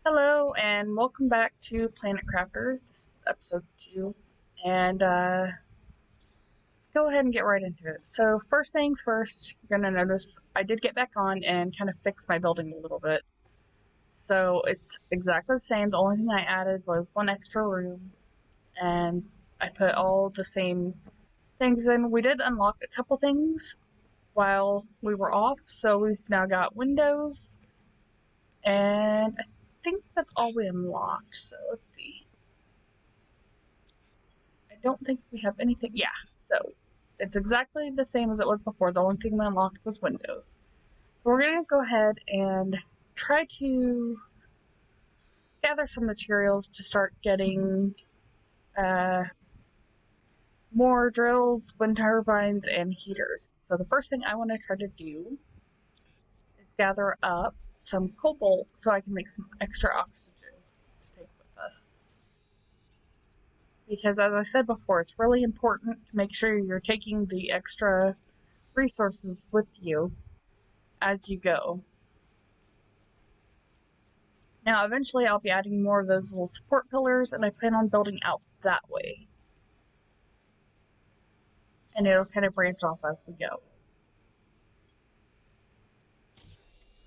Hello, and welcome back to Planet Crafter. This is episode 2. And let's go ahead and get right into it. So, first things first, you're going to notice I did get back on and kind of fix my building a little bit. So, it's exactly the same. The only thing I added was one extra room, and I put all the same things in. We did unlock a couple things while we were off, so we've now got windows, and I think that's all we unlocked. So, let's see. I don't think we have anything. Yeah, so it's exactly the same as it was before. The only thing we unlocked was Windows. We're going to go ahead and try to gather some materials to start getting uh, more drills, wind turbines, and heaters. So the first thing I want to try to do is gather up some cobalt so I can make some extra oxygen to take with us. Because as I said before, it's really important to make sure you're taking the extra resources with you as you go. Now, eventually, I'll be adding more of those little support pillars, and I plan on building out that way. And it'll kind of branch off as we go.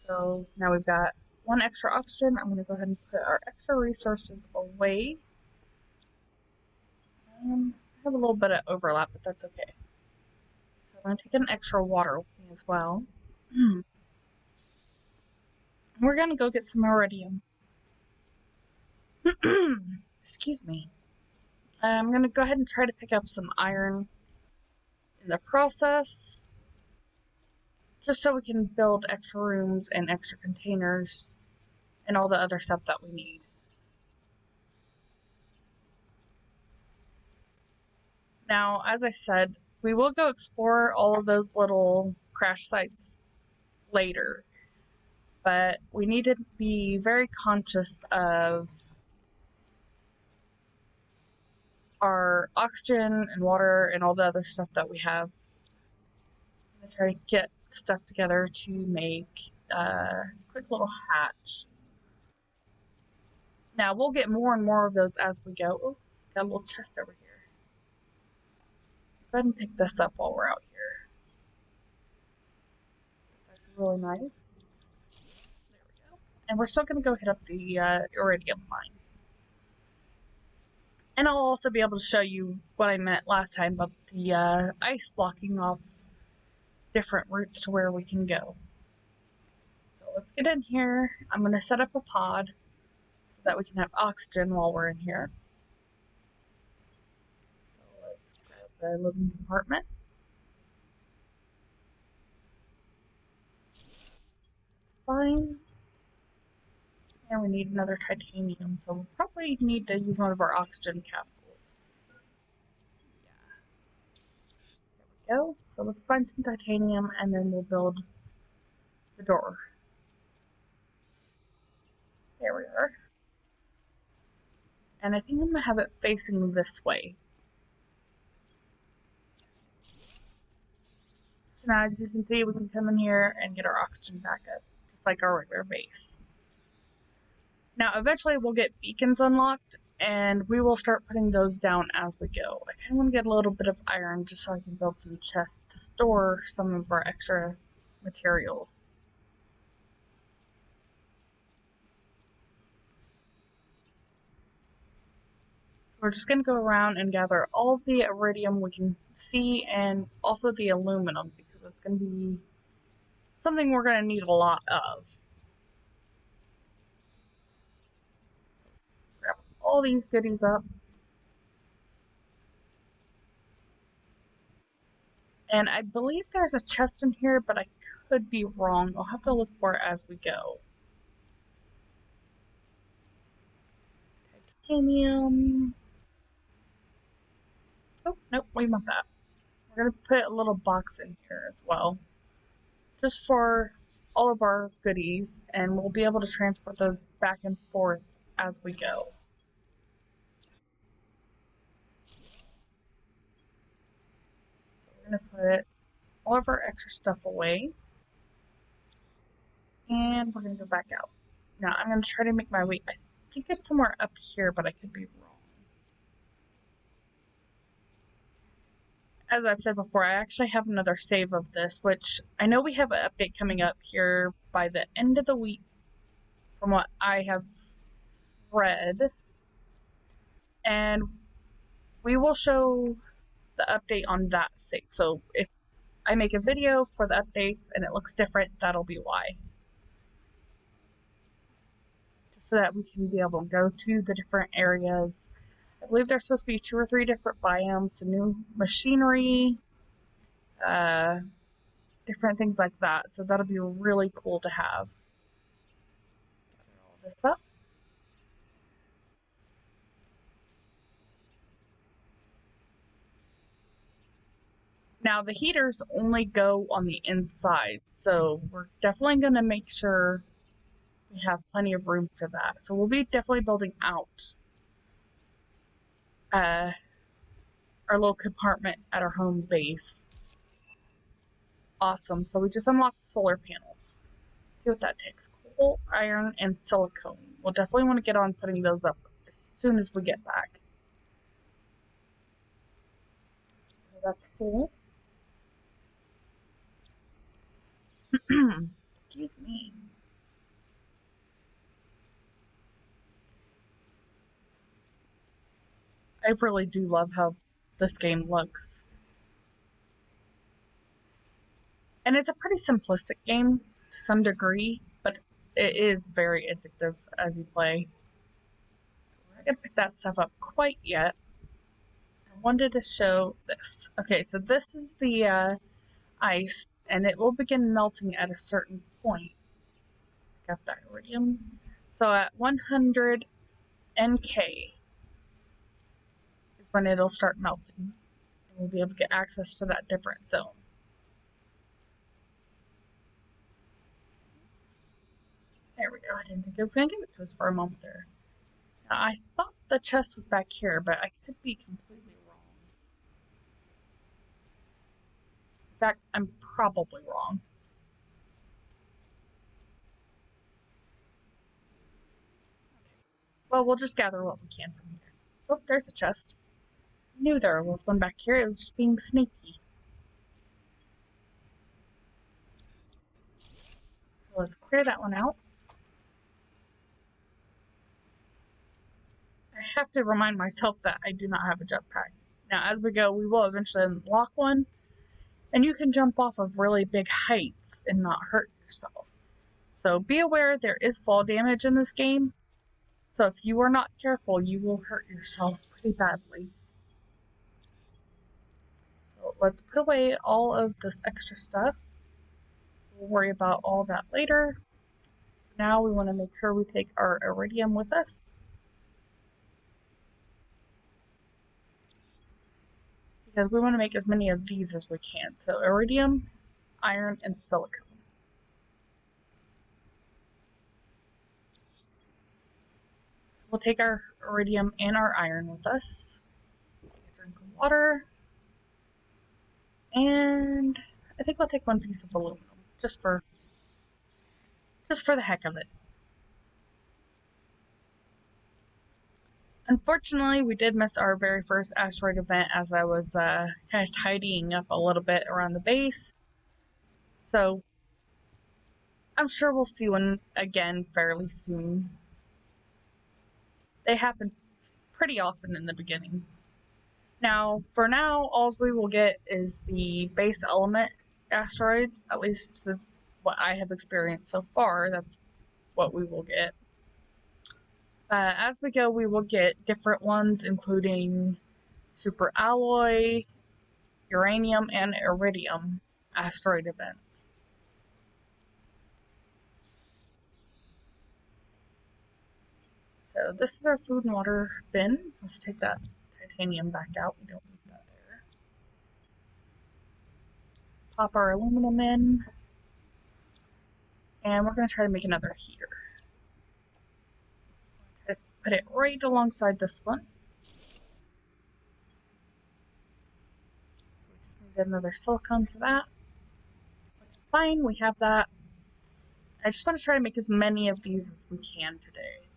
So now we've got one extra oxygen. I'm going to go ahead and put our extra resources away. I have a little bit of overlap, but that's okay. So I'm going to take an extra water with me as well. We're going to go get some iridium. Excuse me. I'm going to go ahead and try to pick up some iron in the process, just so we can build extra rooms and extra containers and all the other stuff that we need. Now, as I said, we will go explore all of those little crash sites later, but we need to be very conscious of our oxygen and water and all the other stuff that we have. I'm going to try to get stuff together to make a quick little hatch. Now, we'll get more and more of those as we go. Oh, got a little chest over here. Go ahead and pick this up while we're out here. That's really nice. There we go. And we're still going to go hit up the Iridium mine. And I'll also be able to show you what I meant last time about the ice blocking off different routes to where we can go. So let's get in here. I'm going to set up a pod so that we can have oxygen while we're in here. So let's grab the living compartment. Fine. And we need another titanium, so we'll probably need to use one of our oxygen capsules. Yeah. There we go. So let's find some titanium and then we'll build the door. There we are. And I think I'm going to have it facing this way. So now, as you can see, we can come in here and get our oxygen back up, just like our regular base. Now, eventually we'll get beacons unlocked, and we will start putting those down as we go. I kind of want to get a little bit of iron just so I can build some chests to store some of our extra materials. We're just going to go around and gather all of the iridium we can see and also the aluminum, because it's going to be something we're going to need a lot of. Grab all these goodies up. And I believe there's a chest in here, but I could be wrong. I'll have to look for it as we go. Titanium. Oh, nope, we want that. We're going to put a little box in here as well, just for all of our goodies, and we'll be able to transport those back and forth as we go. So we're going to put all of our extra stuff away, and we're going to go back out. Now I'm going to try to make my way. I think it's somewhere up here, but I could be wrong. As I've said before, I actually have another save of this, which I know we have an update coming up here by the end of the week from what I have read. And we will show the update on that save. So if I make a video for the updates and it looks different, that'll be why. Just so that we can be able to go to the different areas. I believe there's supposed to be 2 or 3 different biomes, some new machinery, different things like that. So that'll be really cool to have. Gather all this up. Now the heaters only go on the inside, so we're definitely going to make sure we have plenty of room for that. So we'll be definitely building out our little compartment at our home base. Awesome. So we just unlocked solar panels. Let's see what that takes. Coal, iron, and silicone. We'll definitely want to get on putting those up as soon as we get back. So that's full. Excuse me. I really do love how this game looks. And it's a pretty simplistic game to some degree, but it is very addictive as you play. We're not going to pick that stuff up quite yet. I wanted to show this. Okay, so this is the ice, and it will begin melting at a certain point. Got that iridium. So at 100 NK is when it'll start melting, and we'll be able to get access to that different zone. There we go. I didn't think it was going to give it to us for a moment there. Now, I thought the chest was back here, but I could be completely wrong. In fact, I'm probably wrong. Well, we'll just gather what we can from here. Oh, there's a chest. I knew there was one back here. It was just being sneaky. So let's clear that one out. I have to remind myself that I do not have a jetpack. Now, as we go, we will eventually unlock one, and you can jump off of really big heights and not hurt yourself. So be aware there is fall damage in this game. So if you are not careful, you will hurt yourself pretty badly. So let's put away all of this extra stuff. We'll worry about all that later. Now we want to make sure we take our iridium with us, because we want to make as many of these as we can. So iridium, iron, and silicone. So we'll take our iridium and our iron with us. Take a drink of water. And I think we'll take one piece of aluminum, just for the heck of it. Unfortunately, we did miss our very first asteroid event as I was kind of tidying up a little bit around the base. So I'm sure we'll see one again fairly soon. They happen pretty often in the beginning. Now, for now, all we will get is the base element asteroids, at least what I have experienced so far. That's what we will get. As we go, we will get different ones, including super alloy, uranium, and iridium asteroid events. So this is our food and water bin. Let's take that titanium back out. We don't need that there. Pop our aluminum in. And we're going to try to make another heater. Try to put it right alongside this one. We just need another silicone for that, which is fine. We have that. I just want to try to make as many of these as we can today.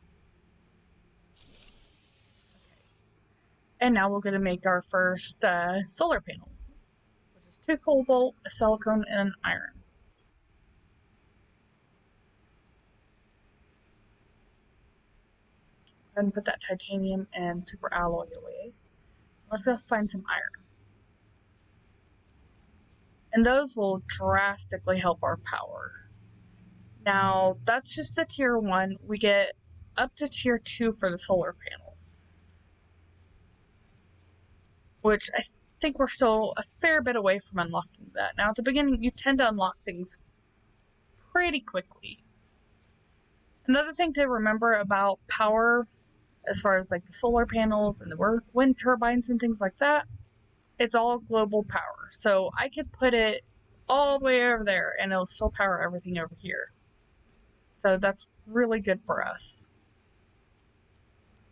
Okay. And now we're going to make our first solar panel, which is 2 cobalt, a silicon, and an iron. Go ahead and put that titanium and super alloy away. Let's go find some iron. And those will drastically help our power. Now, that's just the tier 1. We get up to tier 2 for the solar panels, which I think we're still a fair bit away from unlocking that. Now, at the beginning, you tend to unlock things pretty quickly. Another thing to remember about power, as far as like the solar panels and the wind turbines and things like that, it's all global power. So I could put it all the way over there and it'll still power everything over here. So that's really good for us.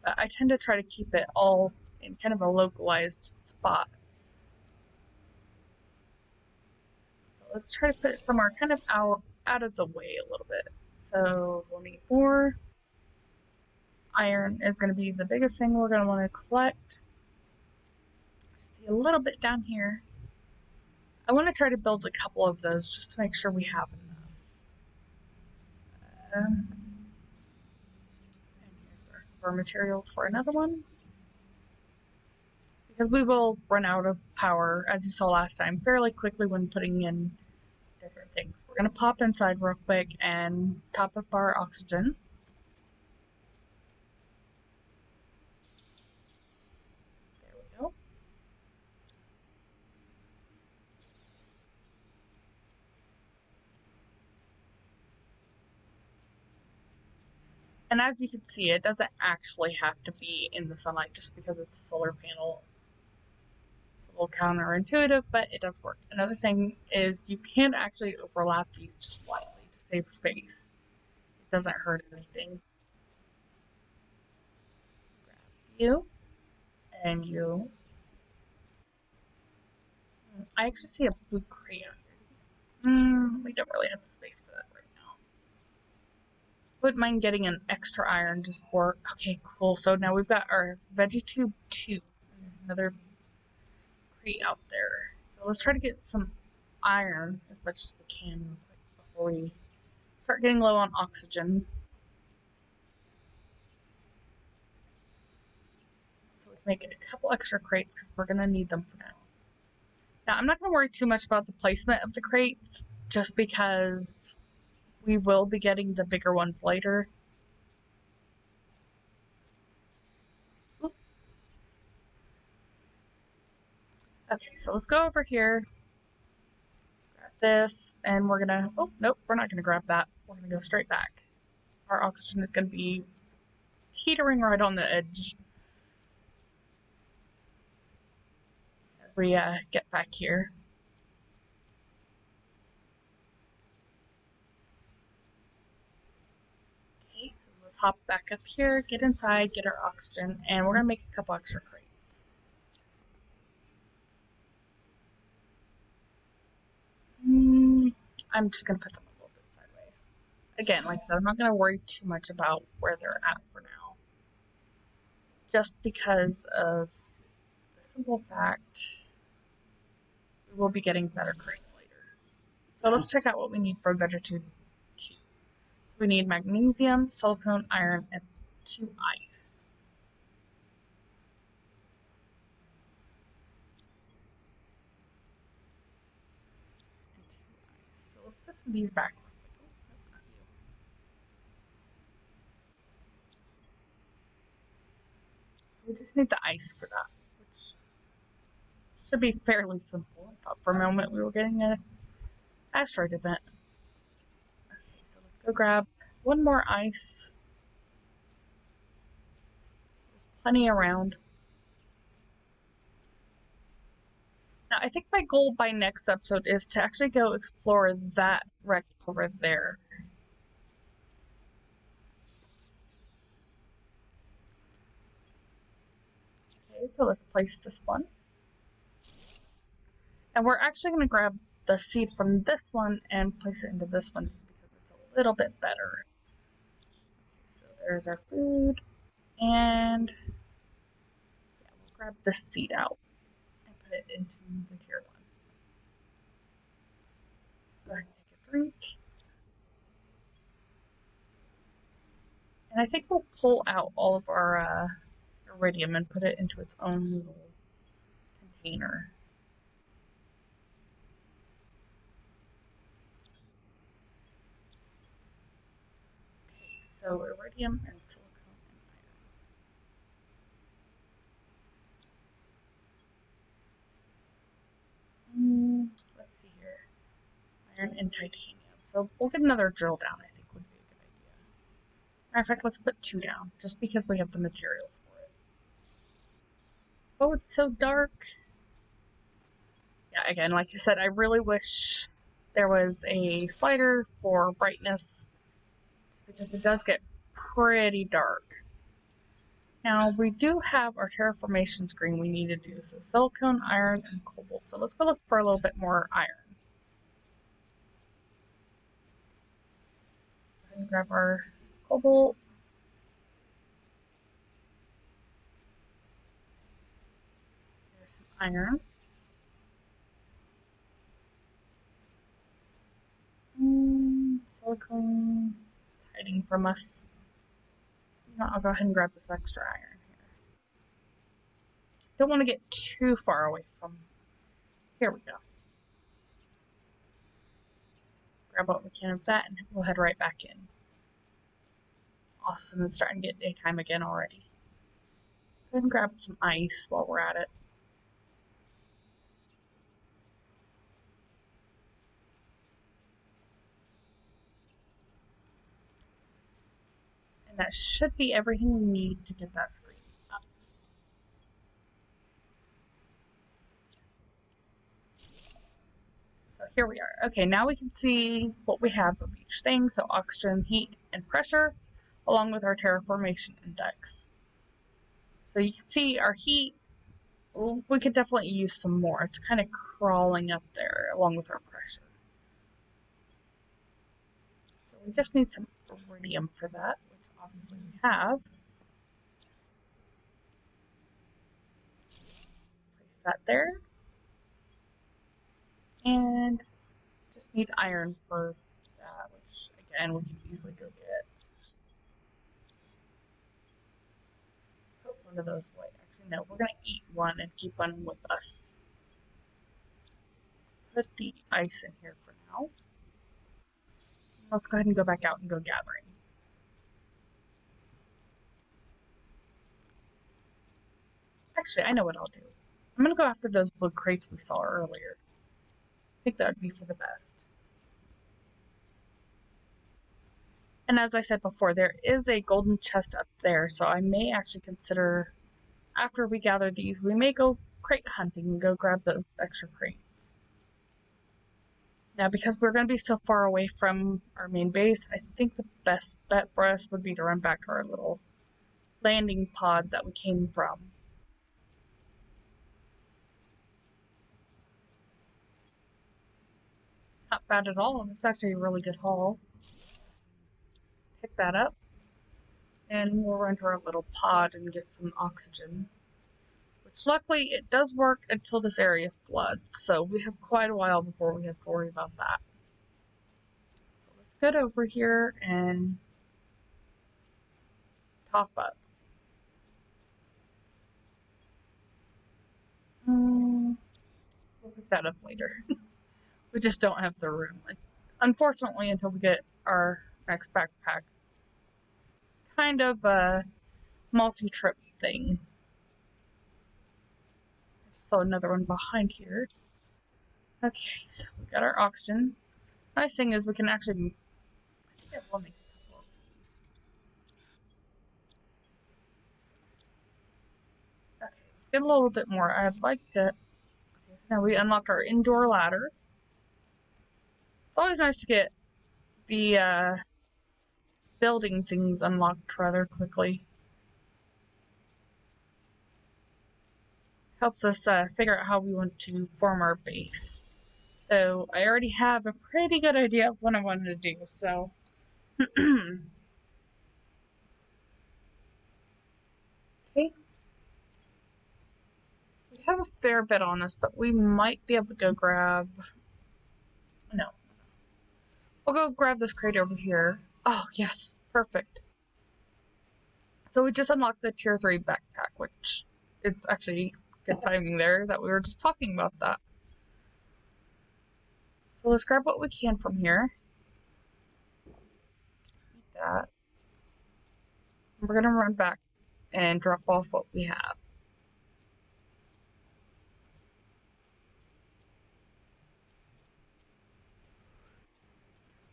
But I tend to try to keep it all in kind of a localized spot. So let's try to put it somewhere kind of out of the way a little bit. So we'll need more. Iron is going to be the biggest thing we're going to want to collect. See a little bit down here. I want to try to build a couple of those just to make sure we have enough. And here's our super materials for another one. Because we will run out of power, as you saw last time, fairly quickly when putting in different things. We're going to pop inside real quick and top up our oxygen. There we go. And as you can see, it doesn't actually have to be in the sunlight just because it's a solar panel. It's a little counterintuitive, but it does work. Another thing is you can actually overlap these just slightly to save space. It doesn't hurt anything. Grab you and you. I actually see a blue crate out here. We don't really have the space for that right now. Wouldn't mind getting an extra iron just for. Okay, cool. So now we've got our VeggieTube 2. And there's another crate out there. So let's try to get some iron as much as we can before we start getting low on oxygen. So we can make a couple extra crates because we're going to need them for now. Now, I'm not going to worry too much about the placement of the crates just because we will be getting the bigger ones later. Oop. Okay, so let's go over here. Grab this, and we're gonna. Oh, nope, we're not gonna grab that. We're gonna go straight back. Our oxygen is gonna be teetering right on the edge as we get back here. Okay, so let's hop back up here, get inside, get our oxygen, and we're gonna make a couple extra crates. I'm just gonna put them a little bit sideways. Again, like I said, I'm not gonna worry too much about where they're at for now. Just because of the simple fact we will be getting better crates later. So let's check out what we need for VeggieTube 2. We need magnesium, silicone, iron, and 2 ice. So let's put some of these back. We just need the ice for that, which should be fairly simple. I thought for a moment we were getting an asteroid event. Okay, so let's go grab one more ice. There's plenty around. Now, I think my goal by next episode is to actually go explore that wreck over there. Okay, so let's place this one. And we're actually going to grab the seed from this one and place it into this one just because it's a little bit better. So there's our food, and yeah, we'll grab this seed out and put it into the tier 1. Go ahead and take a drink. And I think we'll pull out all of our iridium and put it into its own little container. Okay, so iridium and silicone and iron. Let's see here. Iron and titanium. So we'll get another drill down, I think would be a good idea. Matter of fact, let's put 2 down, just because we have the materials for it. Oh, it's so dark. Yeah, again, like I said, I really wish there was a slider for brightness, just because it does get pretty dark. Now, we do have our terraformation screen we need to do, so silicone, iron, and cobalt. So let's go look for a little bit more iron. Go ahead and grab our cobalt. There's some iron. Silicone. It's hiding from us. You know, I'll go ahead and grab this extra iron here. Don't want to get too far away from. Here we go. Grab what we can of that, and we'll head right back in. Awesome, it's starting to get daytime again already. Go ahead and grab some ice while we're at it. And that should be everything we need to get that screen up. So here we are. Okay, now we can see what we have of each thing. So oxygen, heat, and pressure, along with our terraformation index. So you can see our heat, we could definitely use some more. It's kind of crawling up there along with our pressure. So we just need some iridium for that, which obviously we have. Place that there. And just need iron for that, which again we can easily go get. Put one of those away. Actually, no, we're gonna eat one and keep one with us. Put the ice in here for now. Let's go ahead and go back out and go gathering. Actually, I know what I'll do. I'm gonna go after those blue crates we saw earlier. I think that would be for the best. And as I said before, there is a golden chest up there, so I may actually consider, after we gather these, we may go crate hunting and go grab those extra crates. Now, because we're going to be so far away from our main base, I think the best bet for us would be to run back to our little landing pod that we came from. Not bad at all. It's actually a really good haul. Pick that up, and we'll run to our little pod and get some oxygen. Which, luckily, it does work until this area floods, so we have quite a while before we have to worry about that. So let's get over here and top up. We'll pick that up later. We just don't have the room. Unfortunately, until we get our next backpack. Kind of a multi-trip thing. I just saw another one behind here. Okay, so we got our oxygen. Nice thing is we can actually, I think I will make a couple of these. Okay, let's get a little bit more. I'd like to, okay, so now we unlocked our indoor ladder. It's always nice to get the building things unlocked rather quickly. Helps us figure out how we want to form our base. So I already have a pretty good idea of what I wanted to do, so Okay. We have a fair bit on us, but we might be able to go grab... No. We'll go grab this crate over here. Oh, yes. Perfect. So we just unlocked the tier 3 backpack, which it's actually good timing there that we were just talking about that. So let's grab what we can from here. Eat that. We're going to run back and drop off what we have.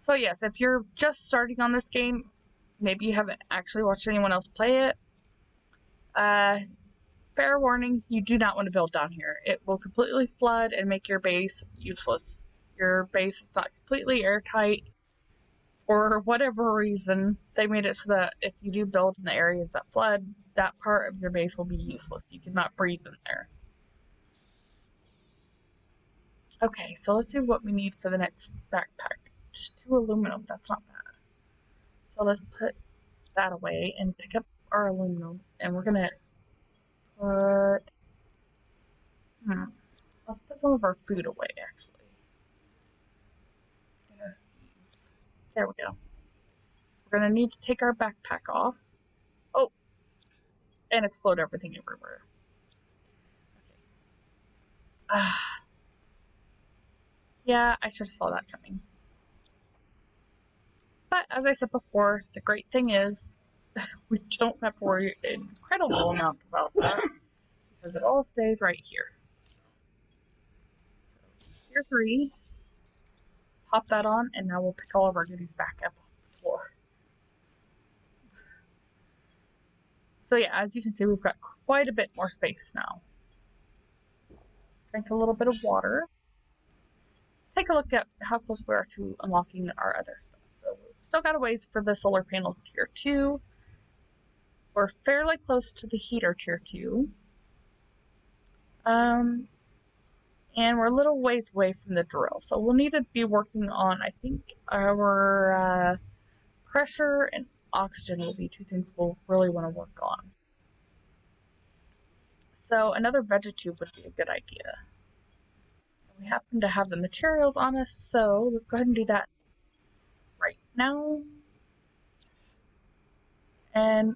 So yes, if you're just starting on this game, maybe you haven't actually watched anyone else play it, fair warning, you do not want to build down here. It will completely flood and make your base useless. Your base is not completely airtight. For whatever reason, they made it so that if you do build in the areas that flood, that part of your base will be useless. You cannot breathe in there. Okay, so let's see what we need for the next backpack. Just 2 aluminum, that's not bad. So let's put that away and pick up our aluminum, and we're gonna put... let's put some of our food away, actually. And our seeds. There we go. We're gonna need to take our backpack off. Oh! And explode everything everywhere. Okay. Yeah, I should have saw that coming. But as I said before, the great thing is we don't have to worry an incredible amount about that because it all stays right here. So, tier 3, pop that on, and now we'll pick all of our goodies back up off the floor. So yeah, as you can see, we've got quite a bit more space now. Drink a little bit of water. Let's take a look at how close we are to unlocking our other stuff. So we've still got a ways for the solar panel tier 2. We're fairly close to the heater tier 2. And we're a little ways away from the drill. So we'll need to be working on, I think, our pressure and oxygen will be 2 things we'll really want to work on. So another vegetube would be a good idea. We happen to have the materials on us, so let's go ahead and do that right now. And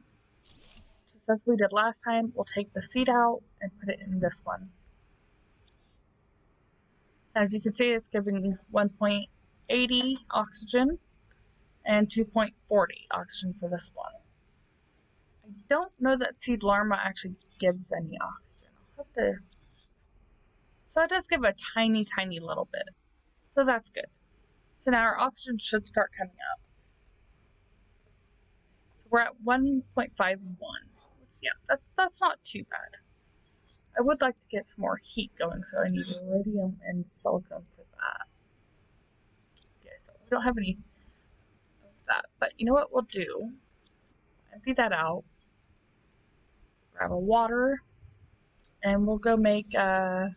just as we did last time, we'll take the seed out and put it in this one. As you can see, it's giving 1.80 oxygen and 2.40 oxygen for this one. I don't know that Seed Larma actually gives any oxygen. I'll have to... So it does give a tiny, tiny little bit. So that's good. So now our oxygen should start coming up. So we're at 1.51. Yeah, that's not too bad. I would like to get some more heat going, so I need iridium and silicon for that. Okay, so we don't have any of that, but you know what we'll do? Empty that out. Grab a water, and we'll go make another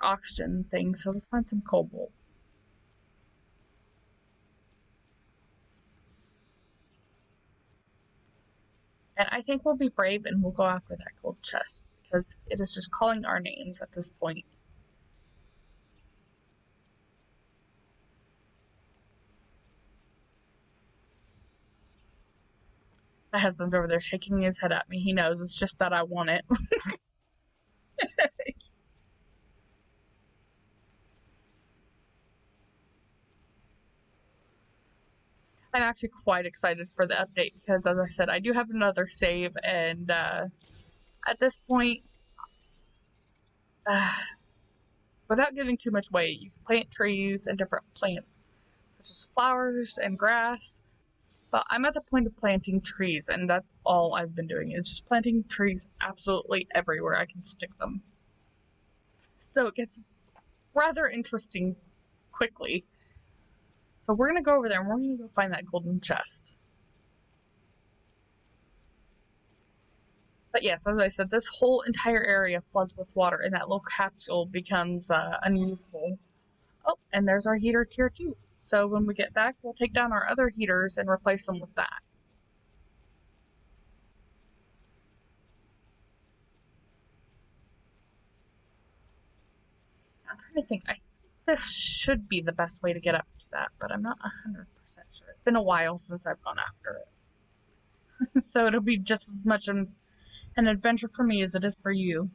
oxygen thing. So let's find some cobalt. And I think we'll be brave and we'll go after that gold chest because it is just calling our names at this point. My husband's over there shaking his head at me. He knows it's just that I want it. I'm actually quite excited for the update because, as I said, I do have another save, and at this point, without giving too much away, you can plant trees and different plants, such as flowers and grass. But I'm at the point of planting trees, and that's all I've been doing, is just planting trees absolutely everywhere I can stick them. So it gets rather interesting quickly. So we're going to go over there and we're going to go find that golden chest. But yes, as I said, this whole entire area floods with water and that little capsule becomes unusable. Oh, and there's our heater tier 2. So when we get back, we'll take down our other heaters and replace them with that. I'm trying to think. I think this should be the best way to get up to that, but I'm not 100% sure. It's been a while since I've gone after it. So it'll be just as much an adventure for me as it is for you.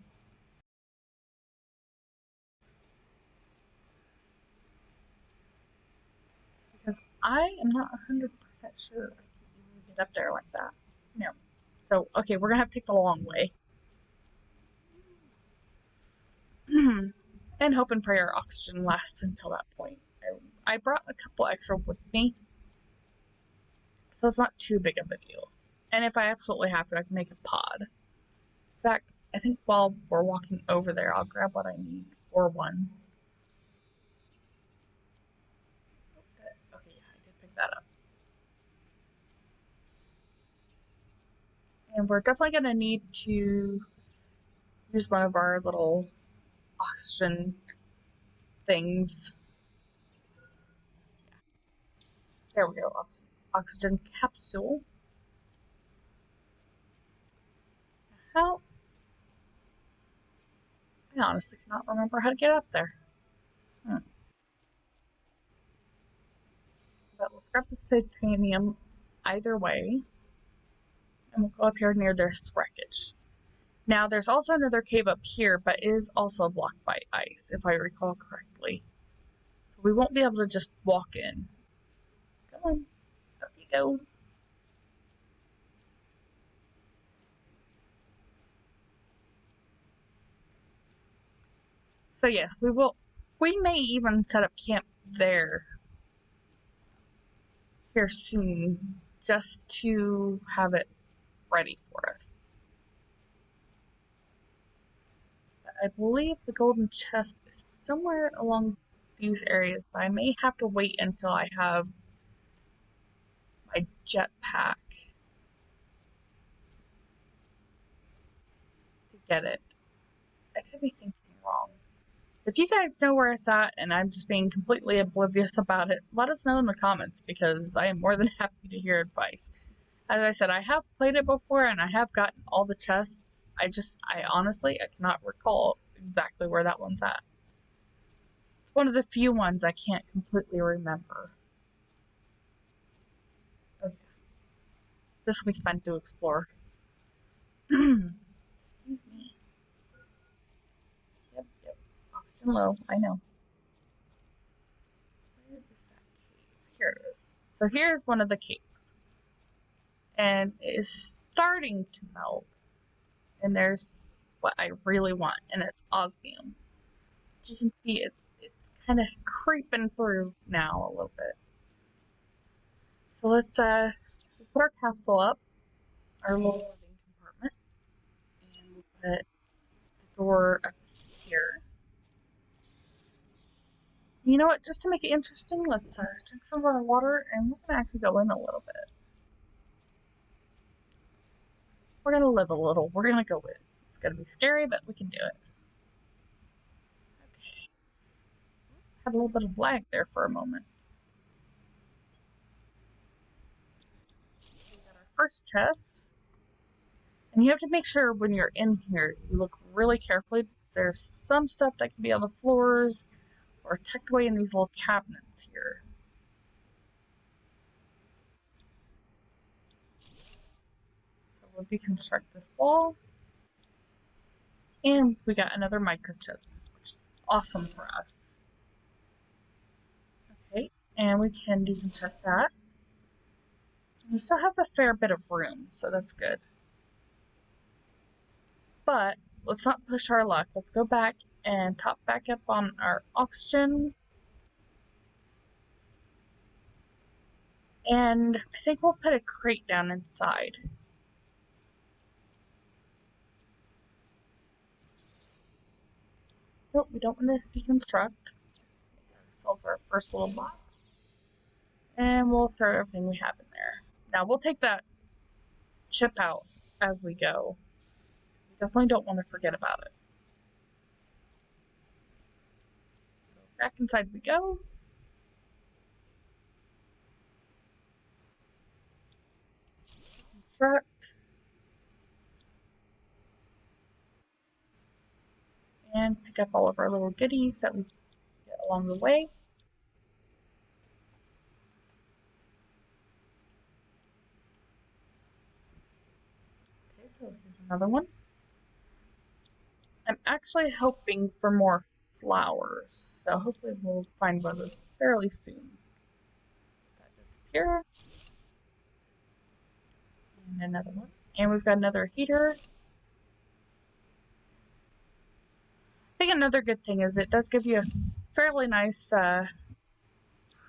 Because I am not 100% sure I can even get up there like that. No. So, okay, we're going to have to take the long way. And hope and pray our oxygen lasts until that point. I brought a couple extra with me, so it's not too big of a deal. And if I absolutely have to, I can make a pod. In fact, I think while we're walking over there, I'll grab what I need for one. Okay, yeah, I did pick that up. And we're definitely going to need to use one of our little oxygen things. There we go. Oxygen capsule. How? I honestly cannot remember how to get up there. But let's grab this titanium either way. And we'll go up here near this wreckage. Now, there's also another cave up here, but is also blocked by ice, if I recall correctly. So we won't be able to just walk in. Come on. Up you go. So yes, we will. We may even set up camp there here soon, just to have it ready for us. I believe the golden chest is somewhere along these areas, but I may have to wait until I have my jetpack to get it. I could be thinking wrong. If you guys know where it's at and I'm just being completely oblivious about it, let us know in the comments because I am more than happy to hear advice. As I said, I have played it before and I have gotten all the chests. I honestly, I cannot recall exactly where that one's at. It's one of the few ones I can't completely remember. Oh, yeah. This will be fun to explore. Excuse me. Yep. Oxygen low, I know. Where is that cave? Here it is. So here's one of the caves. And it is starting to melt. And there's what I really want, and it's osmium. As you can see, it's kind of creeping through now a little bit. So let's put our capsule up, our little living compartment, and we'll put the door up here. You know what? Just to make it interesting, let's drink some of our water, and we're gonna actually go in a little bit. We're gonna live a little. We're gonna go in. It's gonna be scary, but we can do it. Okay. Had a little bit of lag there for a moment. We got our first chest. And you have to make sure when you're in here, you look really carefully because there's some stuff that can be on the floors or tucked away in these little cabinets here. So we'll deconstruct this wall. And we got another microchip, which is awesome for us. Okay, and we can deconstruct that. We still have a fair bit of room, so that's good. But let's not push our luck. Let's go back and top back up on our oxygen. And I think we'll put a crate down inside. Nope, we don't want to deconstruct. Solve our first little box. And we'll throw everything we have in there. Now we'll take that chip out as we go. We definitely don't want to forget about it. So back inside we go. deconstruct. And pick up all of our little goodies that we get along the way. Okay, so here's another one. I'm actually hoping for more flowers, so hopefully we'll find one of those fairly soon. That disappear. And another one. And we've got another heater. I think another good thing is it does give you a fairly nice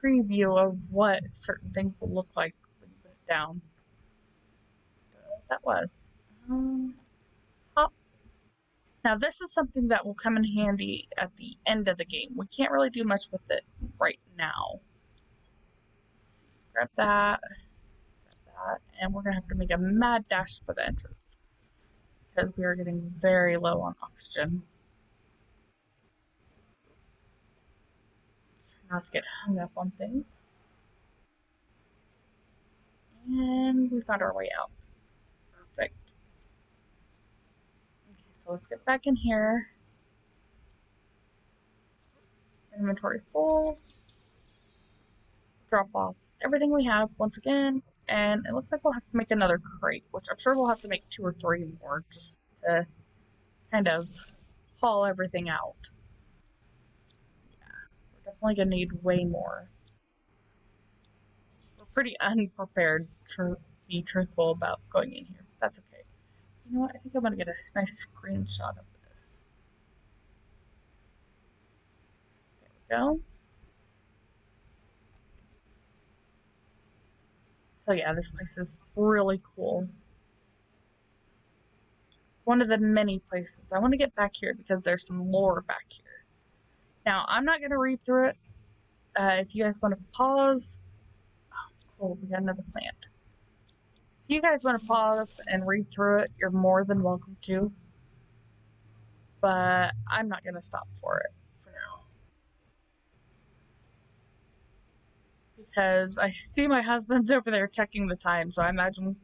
preview of what certain things will look like when you put it down. Don't know what that was. Hop. Now this is something that will come in handy at the end of the game. We can't really do much with it right now. Grab that, and we're gonna have to make a mad dash for the entrance because we are getting very low on oxygen. Not to get hung up on things. And we found our way out. Perfect. Okay, so let's get back in here. Inventory full. Drop off everything we have once again. And it looks like we'll have to make another crate, which I'm sure we'll have to make 2 or 3 more just to kind of haul everything out. Yeah, we're definitely going to need way more. We're pretty unprepared to be truthful about going in here. That's okay. You know what? I think I'm going to get a nice screenshot of this. There we go. So yeah, this place is really cool. One of the many places. I want to get back here because there's some lore back here. Now, I'm not going to read through it. If you guys want to pause... Oh, cool, we got another plant. If you guys want to pause and read through it, you're more than welcome to. But I'm not going to stop for it for now. Because I see my husband's over there checking the time, so I imagine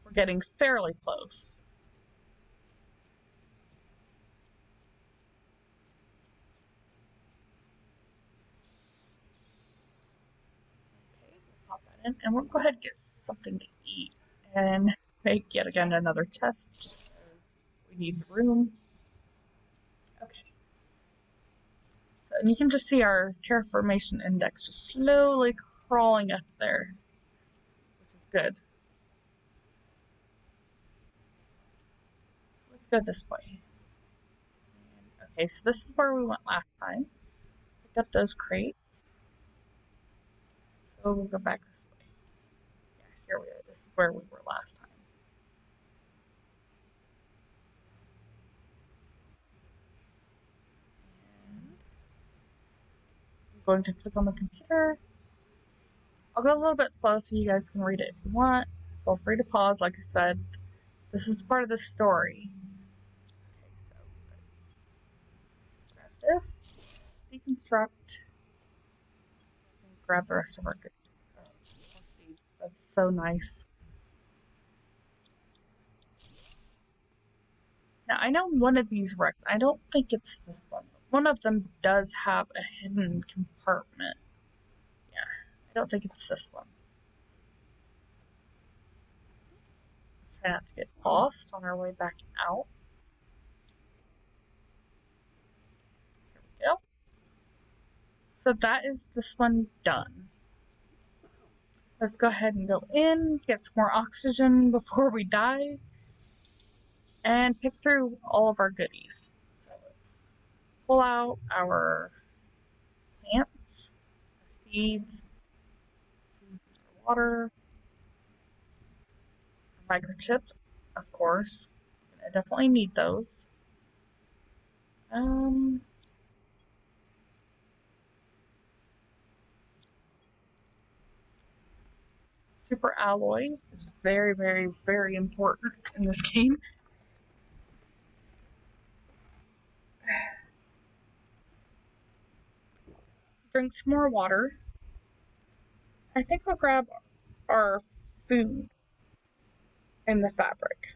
we're getting fairly close. Okay, we'll pop that in, and we'll go ahead and get something to eat. And make yet again another chest, just because we need the room. Okay. So, and you can just see our terraformation index just slowly crawling up there, which is good. Let's go this way. Okay, so this is where we went last time. Picked up those crates. So we'll go back this way. Yeah, here we are. This is where we were last time. And I'm going to click on the computer. I'll go a little bit slow so you guys can read it if you want. Feel free to pause, like I said. This is part of the story. Okay, so grab this, deconstruct, and grab the rest of our goodies. Oh, more seeds. That's so nice. Now, I know one of these wrecks, I don't think it's this one. One of them does have a hidden compartment. Yeah, I don't think it's this one. Try not to get lost on our way back out. Here we go. So that is this one done. Let's go ahead and go in, get some more oxygen before we die, and pick through all of our goodies. So let's pull out our plants, our seeds, our water, our microchips, of course. I definitely need those. Super alloy is very, very, very important in this game. Drink some more water. I think I'll grab our food. in the fabric.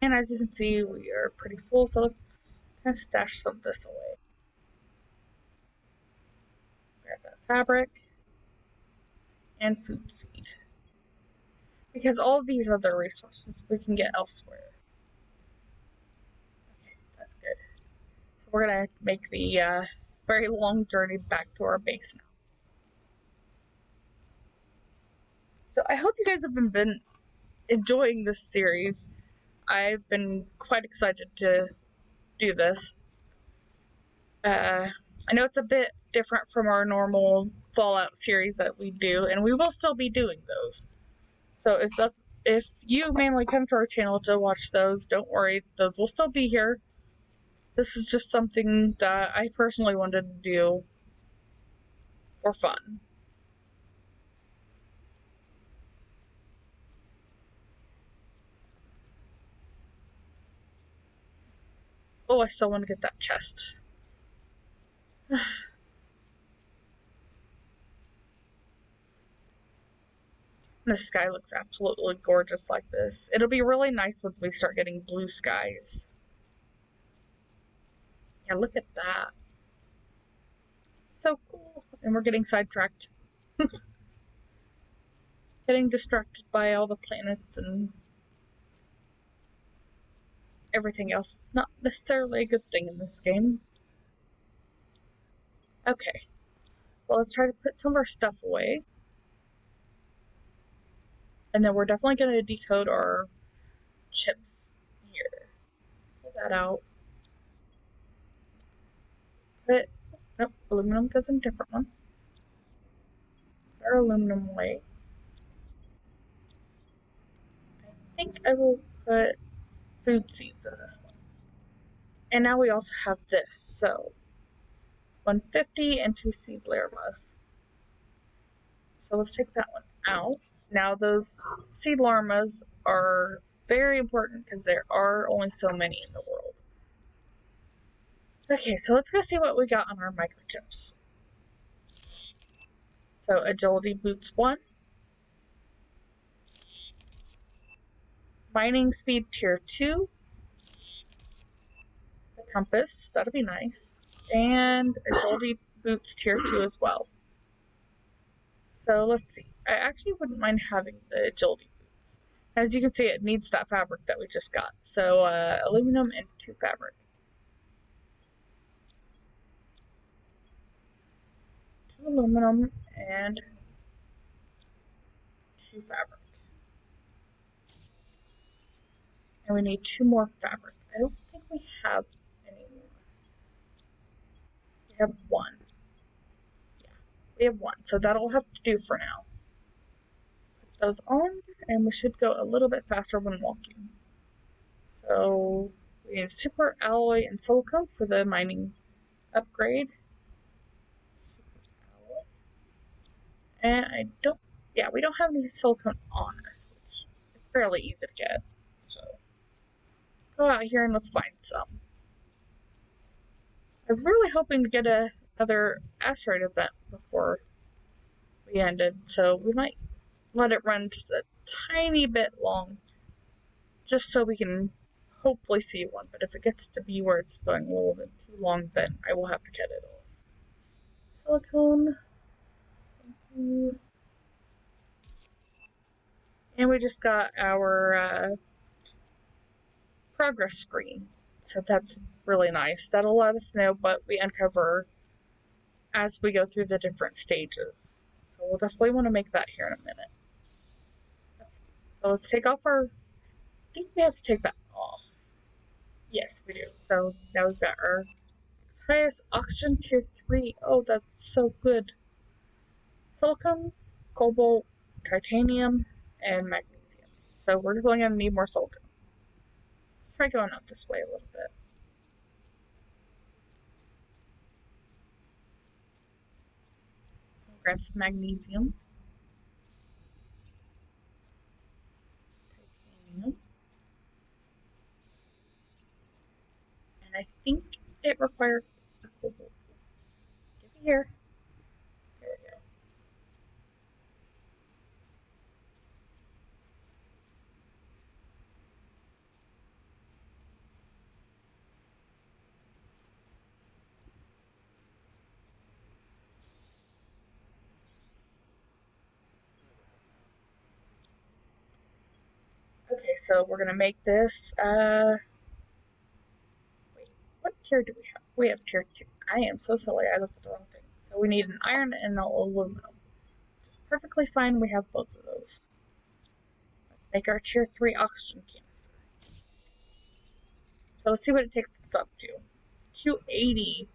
And as you can see, we are pretty full, so let's kind of stash some of this away. Grab that fabric and food seed. Because all of these other resources we can get elsewhere. Okay, that's good. So we're gonna make the very long journey back to our base now. So I hope you guys have been enjoying this series. I've been quite excited to do this. I know it's a bit different from our normal Fallout series that we do, and we will still be doing those. So if you mainly come to our channel to watch those, don't worry, those will still be here. This is just something that I personally wanted to do for fun. Oh, I still want to get that chest. The sky looks absolutely gorgeous like this. It'll be really nice once we start getting blue skies. Yeah, look at that. So cool. And we're getting sidetracked. Getting distracted by all the planets and everything else. It's not necessarily a good thing in this game. Okay. Well, let's try to put some of our stuff away. And then we're definitely going to decode our chips here. Pull that out. Put, nope, aluminum goes in a different one. Put our aluminum away. I think I will put food seeds in this one. And now we also have this, so 150 and 2 seed larvae. So let's take that one out. Now those seed larvae are very important because there are only so many in the world. Okay, so let's go see what we got on our microchips. So agility boots 1. Mining speed tier 2. The compass, that'll be nice. And agility boots tier 2 as well. So let's see. I actually wouldn't mind having the agility boots. As you can see, it needs that fabric that we just got. So aluminum and 2 fabric. 2 aluminum and 2 fabric. And we need 2 more fabric. I don't think we have any more. We have 1. Yeah, we have 1. So that'll have to do for now. Put those on, and we should go a little bit faster when walking. So we have super alloy and silicone for the mining upgrade. And I don't, yeah, we don't have any silicone on us, which is fairly easy to get. So let's go out here and let's find some. I was really hoping to get another asteroid event before we ended, so we might let it run just a tiny bit long, just so we can hopefully see one. But if it gets to be where it's going a little bit too long, then I will have to cut it off. Silicone. And we just got our progress screen. So that's really nice. That'll let us know what we uncover as we go through the different stages. So we'll definitely want to make that here in a minute. Okay, so let's take off our, I think we have to take that off. Yes, we do. So now we've got our highest oxygen tier 3. Oh, that's so good. Silicon, cobalt, titanium, and magnesium. So we're definitely going to need more silicon. Let's try going out this way a little bit. Grab some magnesium. Titanium. And I think it required a cobalt. Did we here. Here we go. Okay, so we're gonna make this. Wait, what tier do we have? We have tier 2. I am so silly. I looked at the wrong thing. So we need an iron and an aluminum. Just perfectly fine. We have both of those. Let's make our tier 3 oxygen canister. So let's see what it takes us up to. 280.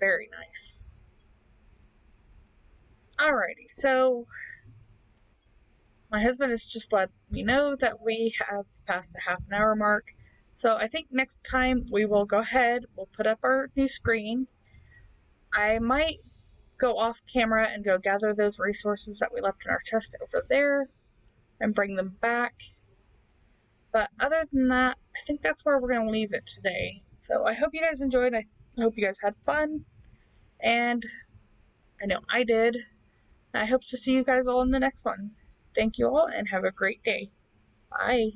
Very nice. Alrighty, so my husband has just let me know that we have passed the half an hour mark. So I think next time we will go ahead, we'll put up our new screen. I might go off camera and go gather those resources that we left in our chest over there and bring them back. But other than that, I think that's where we're going to leave it today. So I hope you guys enjoyed. I hope you guys had fun. And I know I did. I hope to see you guys all in the next one. Thank you all and have a great day. Bye.